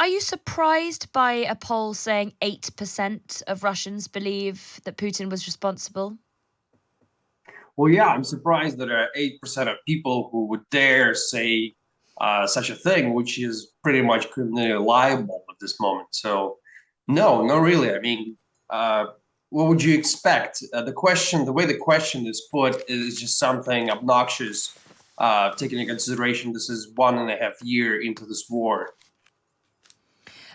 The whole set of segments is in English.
are you surprised by a poll saying 8% of Russians believe that Putin was responsible? Well, yeah, I'm surprised that 8% of people who would dare say such a thing, which is pretty much criminally liable at this moment. So, no, not really. I mean, uh, what would you expect? The way the question is put is just something obnoxious, taking into consideration this is 1.5 year into this war.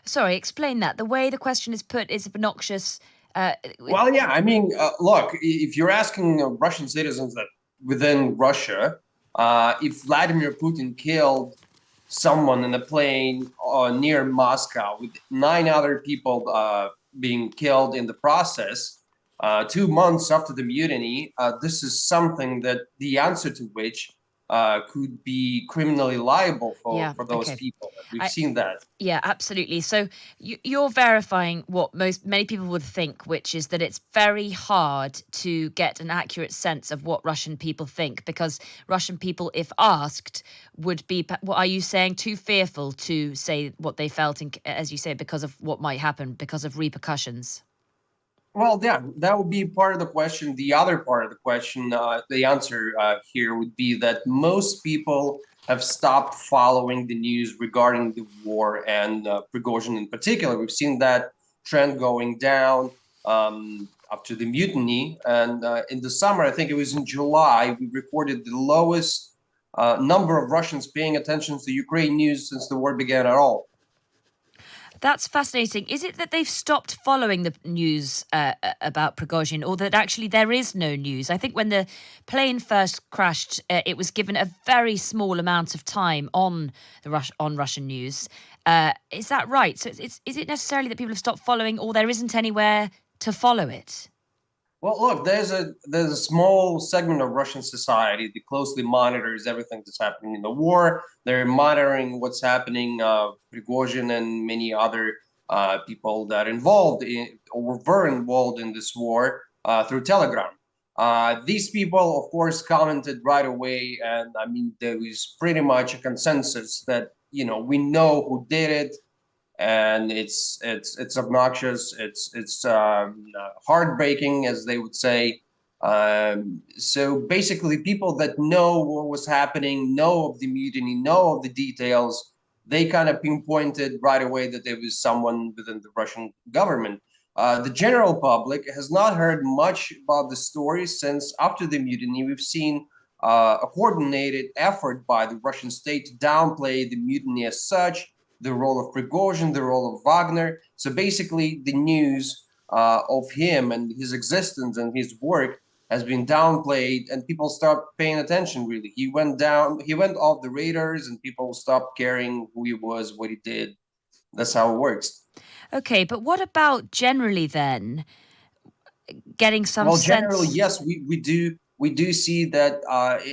Sorry, explain that. The way the question is put is obnoxious. Uh, Well, yeah, I mean, look, if you're asking Russian citizens that within Russia, if Vladimir Putin killed someone in a plane near Moscow with 9 other people being killed in the process, 2 months after the mutiny, this is something that the answer to which could be criminally liable yeah, for those okay. people. We've I, seen that. Yeah, absolutely. So you're verifying what many people would think, which is that it's very hard to get an accurate sense of what Russian people think, because Russian people, if asked, would be. What are you saying? Too fearful to say what they felt, as you say, because of what might happen, because of repercussions. Well, yeah, that would be part of the question. The other part of the question, the answer here would be that most people have stopped following the news regarding the war and Prigozhin in particular. We've seen that trend going down after the mutiny. And in the summer, I think it was in July, we recorded the lowest number of Russians paying attention to Ukraine news since the war began at all. That's fascinating. Is it that they've stopped following the news about Prigozhin, or that actually there is no news? I think when the plane first crashed, it was given a very small amount of time on on Russian news. Is that right? So is it necessarily that people have stopped following, or there isn't anywhere to follow it? Well, look, there's a small segment of Russian society that closely monitors everything that's happening in the war. They're monitoring what's happening, Prigozhin and many other people that are involved in or were involved in this war through Telegram. These people, of course, commented right away, and I mean there was pretty much a consensus that we know who did it, and it's obnoxious. It's heartbreaking, as they would say. So basically, people that know what was happening, know of the mutiny, know of the details, they kind of pinpointed right away that there was someone within the Russian government. The general public has not heard much about the story since after the mutiny. We've seen a coordinated effort by the Russian state to downplay the mutiny as such, the role of Prigozhin, the role of Wagner. So basically, the news of him and his existence and his work has been downplayed, and people start paying attention. Really, he went off the radars, and people stopped caring who he was, what he did. That's how it works. Okay, but what about generally then? Getting some Well, generally, sense. yes, we do see that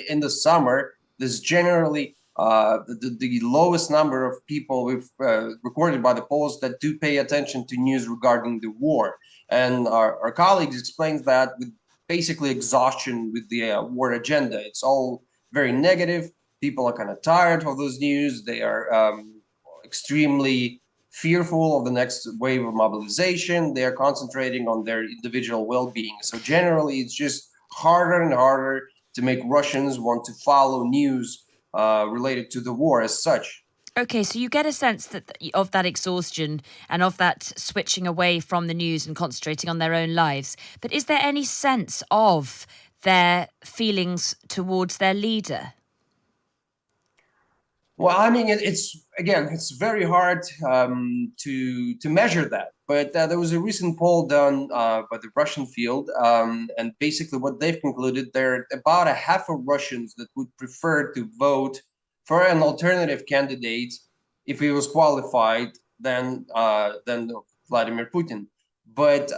in the summer, there's generally the lowest number of people we've recorded by the polls that do pay attention to news regarding the war. And our colleagues explains that with basically exhaustion with the war agenda. It's all very negative. People are kind of tired of those news. They are extremely fearful of the next wave of mobilization. They're concentrating on their individual well-being. So generally, it's just harder and harder to make Russians want to follow news related to the war as such. Okay, so you get a sense that of that exhaustion and of that switching away from the news and concentrating on their own lives. But is there any sense of their feelings towards their leader? Well, I mean, it's very hard to measure that. But there was a recent poll done by the Russian field, and basically what they've concluded, there are about a half of Russians that would prefer to vote for an alternative candidate if he was qualified than Vladimir Putin. But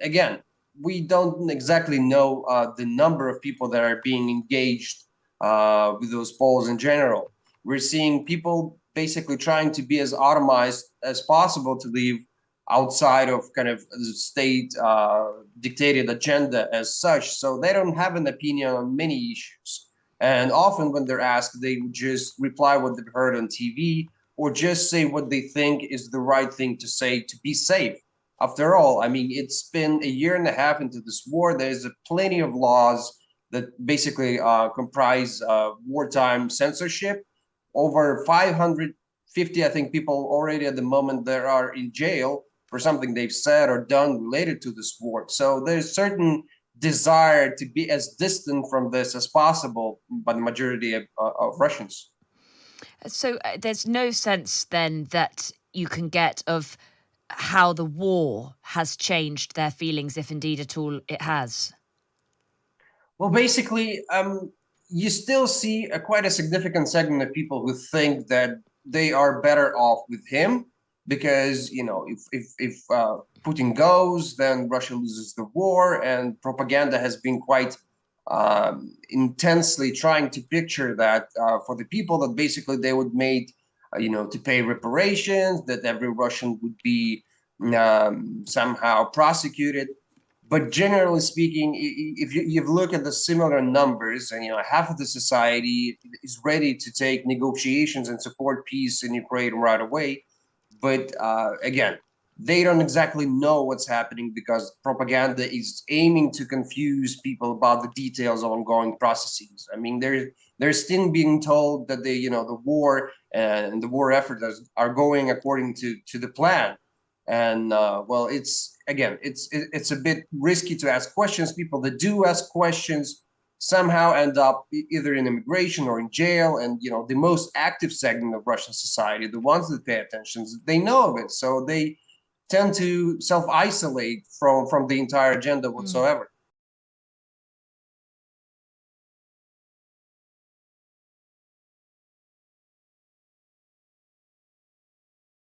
again, we don't exactly know the number of people that are being engaged with those polls in general. We're seeing people basically trying to be as automized as possible to live outside of kind of the state dictated agenda as such. So they don't have an opinion on many issues. And often when they're asked, they would just reply what they've heard on TV or just say what they think is the right thing to say to be safe. After all, I mean, it's been a year and a half into this war. There's plenty of laws that basically comprise wartime censorship. Over 550, I think, people already at the moment that are in jail for something they've said or done related to this war. So there's certain desire to be as distant from this as possible by the majority of Russians. So there's no sense then that you can get of how the war has changed their feelings, if indeed at all it has. Well, basically, you still see quite a significant segment of people who think that they are better off with him because, you know, if Putin goes, then Russia loses the war, and propaganda has been quite intensely trying to picture that for the people that basically they would make, to pay reparations, that every Russian would be somehow prosecuted. But generally speaking, if you look at the similar numbers, and half of the society is ready to take negotiations and support peace in Ukraine right away, but again, they don't exactly know what's happening because propaganda is aiming to confuse people about the details of ongoing processes. I mean, they're still being told that the war and the war efforts are going according to the plan, and well, it's a bit risky to ask questions. People that do ask questions somehow end up either in immigration or in jail. And the most active segment of Russian society, the ones that pay attention, they know of it, so they tend to self-isolate from the entire agenda Mm. whatsoever.